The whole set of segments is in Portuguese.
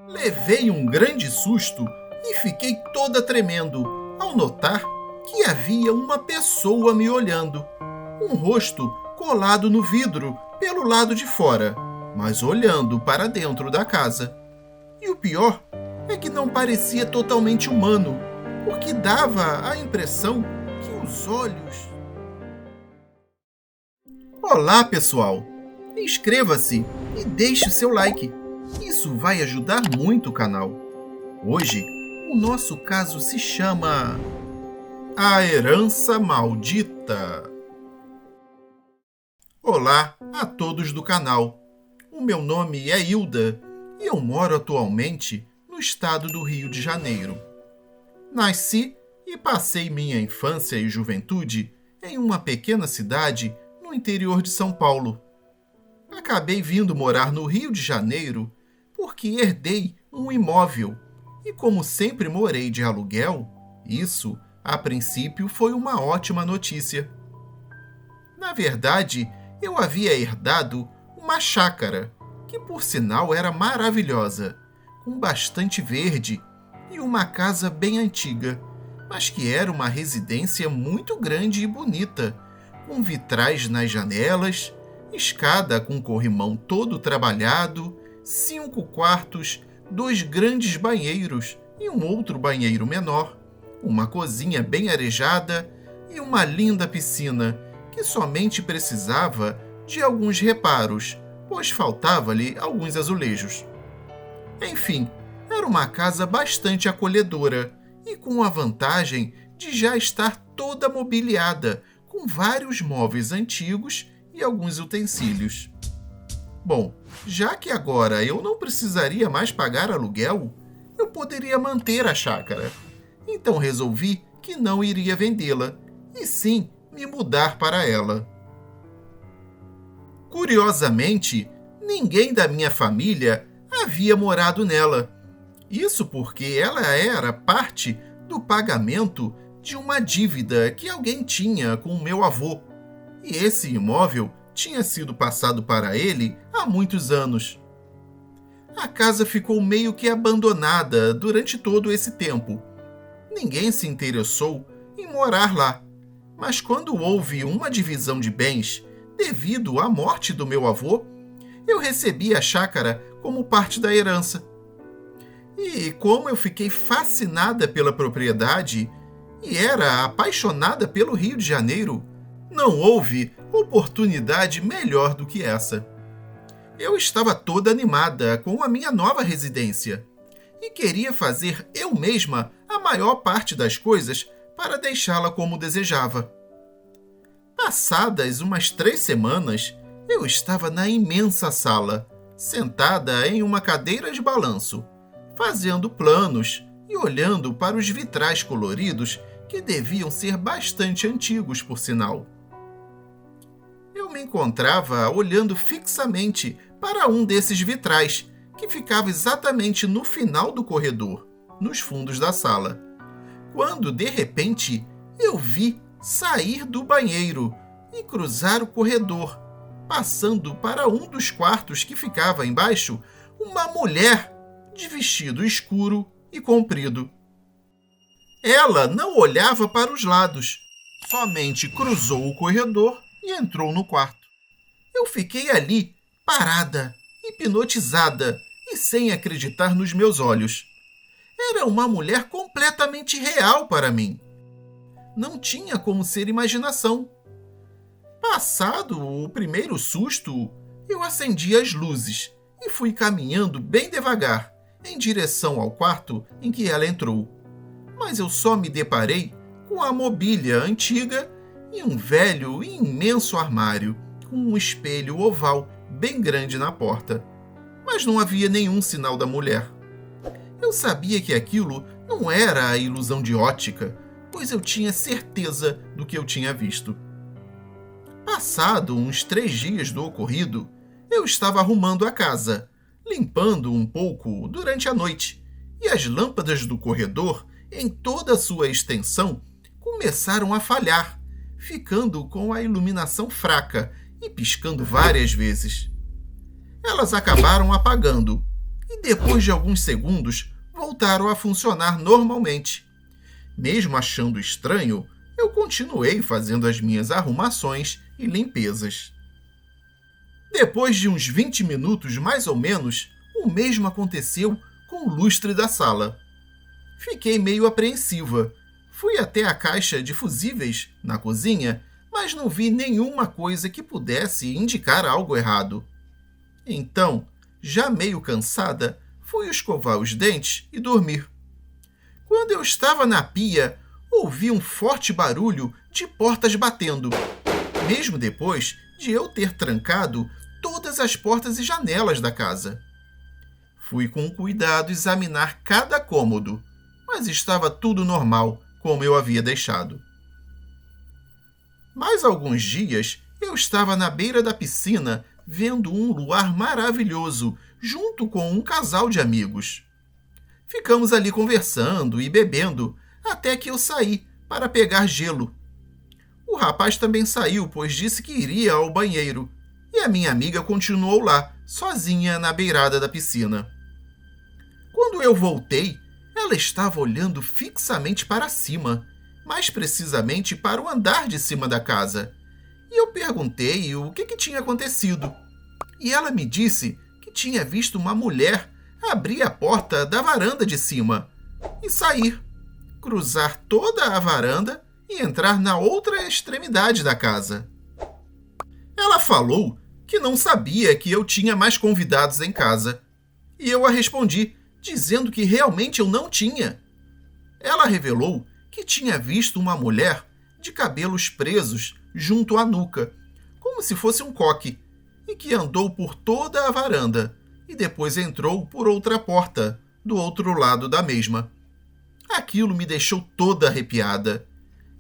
Levei um grande susto e fiquei toda tremendo ao notar que havia uma pessoa me olhando, um rosto colado no vidro pelo lado de fora, mas olhando para dentro da casa. E o pior é que não parecia totalmente humano, porque dava a impressão que os olhos... Olá, pessoal! Inscreva-se e deixe o seu like. Isso vai ajudar muito o canal. Hoje, o nosso caso se chama A Herança Maldita. Olá a todos do canal. O meu nome é Hilda e eu moro atualmente no estado do Rio de Janeiro. Nasci e passei minha infância e juventude em uma pequena cidade no interior de São Paulo. Acabei vindo morar no Rio de Janeiro porque herdei um imóvel e, como sempre morei de aluguel, isso, a princípio, foi uma ótima notícia. Na verdade, eu havia herdado uma chácara, que por sinal era maravilhosa, com bastante verde e uma casa bem antiga, mas que era uma residência muito grande e bonita, com vitrais nas janelas, escada com corrimão todo trabalhado, 5 quartos, 2 grandes banheiros e um outro banheiro menor, uma cozinha bem arejada e uma linda piscina que somente precisava de alguns reparos, pois faltava-lhe alguns azulejos. Enfim, era uma casa bastante acolhedora e com a vantagem de já estar toda mobiliada, com vários móveis antigos e alguns utensílios. Bom, já que agora eu não precisaria mais pagar aluguel, eu poderia manter a chácara. Então resolvi que não iria vendê-la, e sim me mudar para ela. Curiosamente, ninguém da minha família havia morado nela. Isso porque ela era parte do pagamento de uma dívida que alguém tinha com o meu avô. E esse imóvel tinha sido passado para ele há muitos anos. A casa ficou meio que abandonada durante todo esse tempo. Ninguém se interessou em morar lá, mas quando houve uma divisão de bens devido à morte do meu avô, eu recebi a chácara como parte da herança. E como eu fiquei fascinada pela propriedade e era apaixonada pelo Rio de Janeiro, não houve oportunidade melhor do que essa. Eu estava toda animada com a minha nova residência e queria fazer eu mesma a maior parte das coisas para deixá-la como desejava. Passadas umas 3 semanas, eu estava na imensa sala, sentada em uma cadeira de balanço, fazendo planos e olhando para os vitrais coloridos que deviam ser bastante antigos, por sinal. Eu me encontrava olhando fixamente para um desses vitrais, que ficava exatamente no final do corredor, nos fundos da sala, quando, de repente, eu vi sair do banheiro e cruzar o corredor, passando para um dos quartos que ficava embaixo, uma mulher de vestido escuro e comprido. Ela não olhava para os lados, somente cruzou o corredor e entrou no quarto. Eu fiquei ali, parada, hipnotizada e sem acreditar nos meus olhos. Era uma mulher completamente real para mim. Não tinha como ser imaginação. Passado o primeiro susto, eu acendi as luzes e fui caminhando bem devagar em direção ao quarto em que ela entrou. Mas eu só me deparei com a mobília antiga e um velho e imenso armário com um espelho oval bem grande na porta. Mas não havia nenhum sinal da mulher. Eu sabia que aquilo não era a ilusão de ótica, pois eu tinha certeza do que eu tinha visto. Passado uns 3 dias do ocorrido, eu estava arrumando a casa, limpando um pouco durante a noite, e as lâmpadas do corredor, em toda a sua extensão, começaram a falhar, ficando com a iluminação fraca e piscando várias vezes. Elas acabaram apagando, e depois de alguns segundos voltaram a funcionar normalmente. Mesmo achando estranho, eu continuei fazendo as minhas arrumações e limpezas. Depois de uns 20 minutos mais ou menos, o mesmo aconteceu com o lustre da sala. Fiquei meio apreensiva. Fui até a caixa de fusíveis na cozinha, mas não vi nenhuma coisa que pudesse indicar algo errado. Então, já meio cansada, fui escovar os dentes e dormir. Quando eu estava na pia, ouvi um forte barulho de portas batendo, mesmo depois de eu ter trancado todas as portas e janelas da casa. Fui com cuidado examinar cada cômodo, mas estava tudo normal, como eu havia deixado. Mais alguns dias, eu estava na beira da piscina vendo um luar maravilhoso, junto com um casal de amigos. Ficamos ali conversando e bebendo, até que eu saí para pegar gelo. O rapaz também saiu, pois disse que iria ao banheiro, e a minha amiga continuou lá, sozinha na beirada da piscina. Quando eu voltei, ela estava olhando fixamente para cima, mais precisamente para o andar de cima da casa. E eu perguntei o que tinha acontecido. E ela me disse que tinha visto uma mulher abrir a porta da varanda de cima e sair, cruzar toda a varanda e entrar na outra extremidade da casa. Ela falou que não sabia que eu tinha mais convidados em casa. E eu a respondi, dizendo que realmente eu não tinha. Ela revelou que tinha visto uma mulher de cabelos presos junto à nuca, como se fosse um coque, e que andou por toda a varanda e depois entrou por outra porta, do outro lado da mesma. Aquilo me deixou toda arrepiada.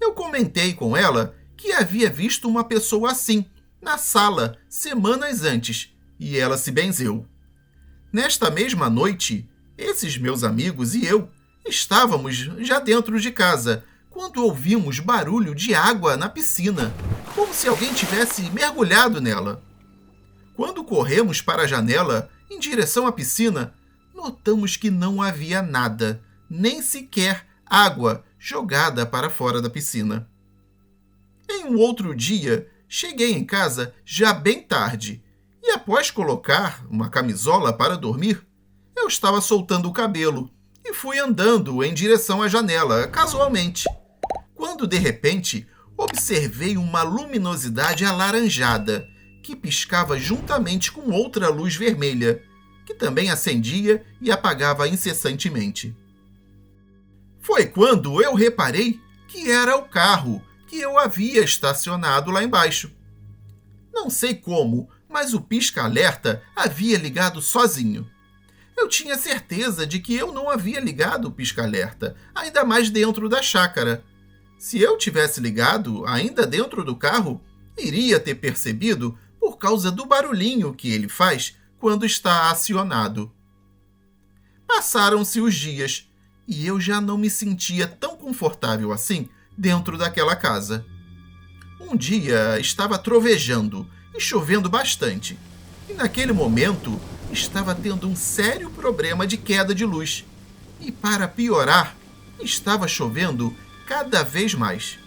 Eu comentei com ela que havia visto uma pessoa assim, na sala, semanas antes, e ela se benzeu. Nesta mesma noite, esses meus amigos e eu estávamos já dentro de casa, quando ouvimos barulho de água na piscina, como se alguém tivesse mergulhado nela. Quando corremos para a janela, em direção à piscina, notamos que não havia nada, nem sequer água jogada para fora da piscina. Em um outro dia, cheguei em casa já bem tarde, e após colocar uma camisola para dormir, eu estava soltando o cabelo e fui andando em direção à janela, casualmente, quando de repente observei uma luminosidade alaranjada que piscava juntamente com outra luz vermelha, que também acendia e apagava incessantemente. Foi quando eu reparei que era o carro que eu havia estacionado lá embaixo. Não sei como, mas o pisca-alerta havia ligado sozinho. Eu tinha certeza de que eu não havia ligado o pisca-alerta, ainda mais dentro da chácara. Se eu tivesse ligado ainda dentro do carro, iria ter percebido por causa do barulhinho que ele faz quando está acionado. Passaram-se os dias e eu já não me sentia tão confortável assim dentro daquela casa. Um dia estava trovejando e chovendo bastante, e naquele momento estava tendo um sério problema de queda de luz. E para piorar, estava chovendo cada vez mais.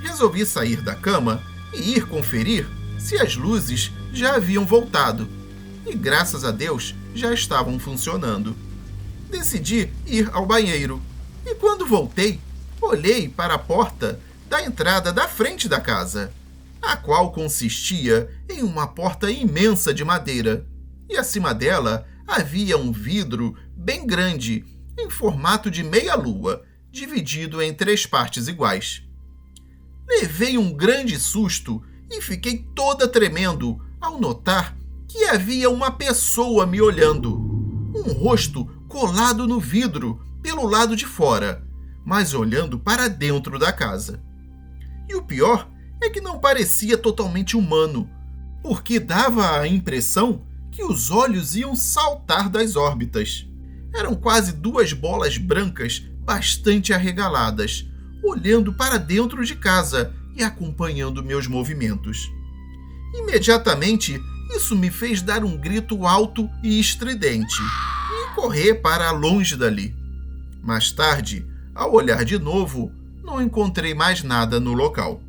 Resolvi sair da cama e ir conferir se as luzes já haviam voltado, e graças a Deus já estavam funcionando. Decidi ir ao banheiro, e quando voltei, olhei para a porta da entrada da frente da casa, a qual consistia em uma porta imensa de madeira, e acima dela havia um vidro bem grande, em formato de meia-lua, dividido em 3 partes iguais. Levei um grande susto e fiquei toda tremendo ao notar que havia uma pessoa me olhando, um rosto colado no vidro pelo lado de fora, mas olhando para dentro da casa. E o pior é que não parecia totalmente humano, porque dava a impressão que os olhos iam saltar das órbitas. Eram quase 2 bolas brancas bastante arregaladas, olhando para dentro de casa e acompanhando meus movimentos. Imediatamente Isso me fez dar um grito alto e estridente e correr para longe dali. Mais tarde, ao olhar de novo, não encontrei mais nada no local.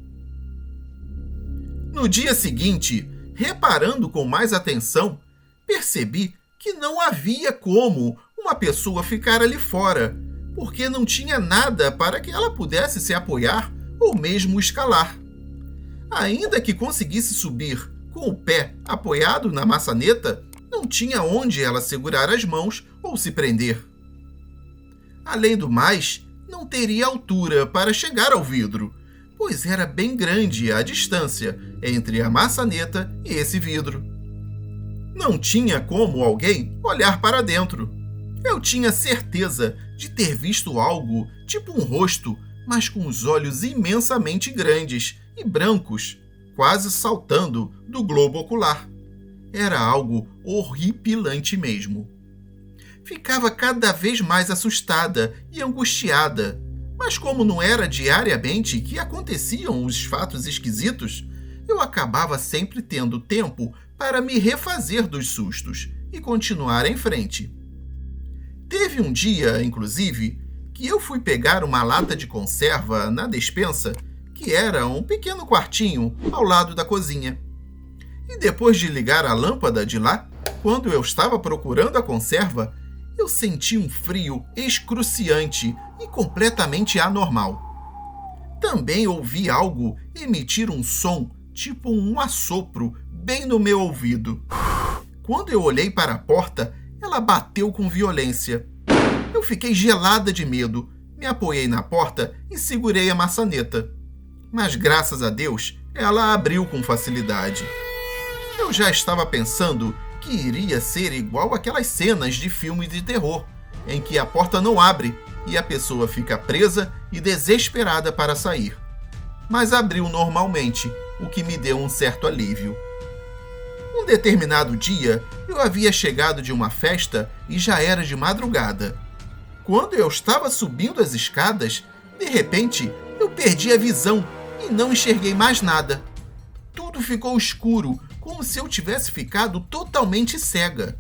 No dia seguinte, reparando com mais atenção, percebi que não havia como uma pessoa ficar ali fora, porque não tinha nada para que ela pudesse se apoiar ou mesmo escalar. Ainda que conseguisse subir com o pé apoiado na maçaneta, não tinha onde ela segurar as mãos ou se prender. Além do mais, não teria altura para chegar ao vidro, pois era bem grande a distância entre a maçaneta e esse vidro. Não tinha como alguém olhar para dentro. Eu tinha certeza de ter visto algo tipo um rosto, mas com os olhos imensamente grandes e brancos, quase saltando do globo ocular. Era algo horripilante mesmo. Ficava cada vez mais assustada e angustiada, mas como não era diariamente que aconteciam os fatos esquisitos, eu acabava sempre tendo tempo para me refazer dos sustos e continuar em frente. Teve um dia, inclusive, que eu fui pegar uma lata de conserva na despensa, que era um pequeno quartinho ao lado da cozinha. E depois de ligar a lâmpada de lá, quando eu estava procurando a conserva, eu senti um frio excruciante e completamente anormal. Também ouvi algo emitir um som, tipo um assopro, bem no meu ouvido. Quando eu olhei para a porta, ela bateu com violência. Eu fiquei gelada de medo, me apoiei na porta e segurei a maçaneta. Mas, graças a Deus, ela abriu com facilidade. Eu já estava pensando que iria ser igual aquelas cenas de filmes de terror, em que a porta não abre e a pessoa fica presa e desesperada para sair. Mas abriu normalmente, o que me deu um certo alívio. Um determinado dia, eu havia chegado de uma festa e já era de madrugada. Quando eu estava subindo as escadas, de repente, eu perdi a visão e não enxerguei mais nada. Tudo ficou escuro, como se eu tivesse ficado totalmente cega.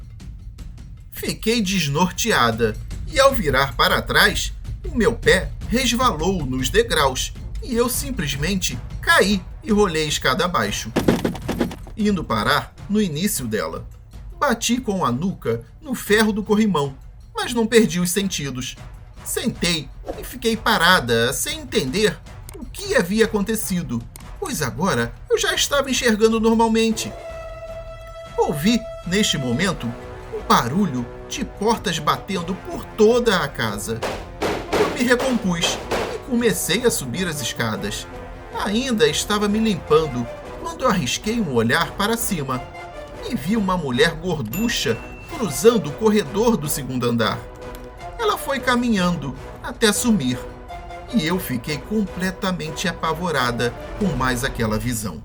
Fiquei desnorteada e, ao virar para trás, o meu pé resvalou nos degraus e eu simplesmente caí e rolei a escada abaixo, indo parar no início dela. Bati com a nuca no ferro do corrimão, mas não perdi os sentidos. Sentei e fiquei parada, sem entender o que havia acontecido, pois agora eu já estava enxergando normalmente. Ouvi, neste momento, um barulho de portas batendo por toda a casa. Eu me recompus e comecei a subir as escadas. Ainda estava me limpando quando arrisquei um olhar para cima e vi uma mulher gorducha cruzando o corredor do segundo andar. Ela foi caminhando até sumir e eu fiquei completamente apavorada com mais aquela visão.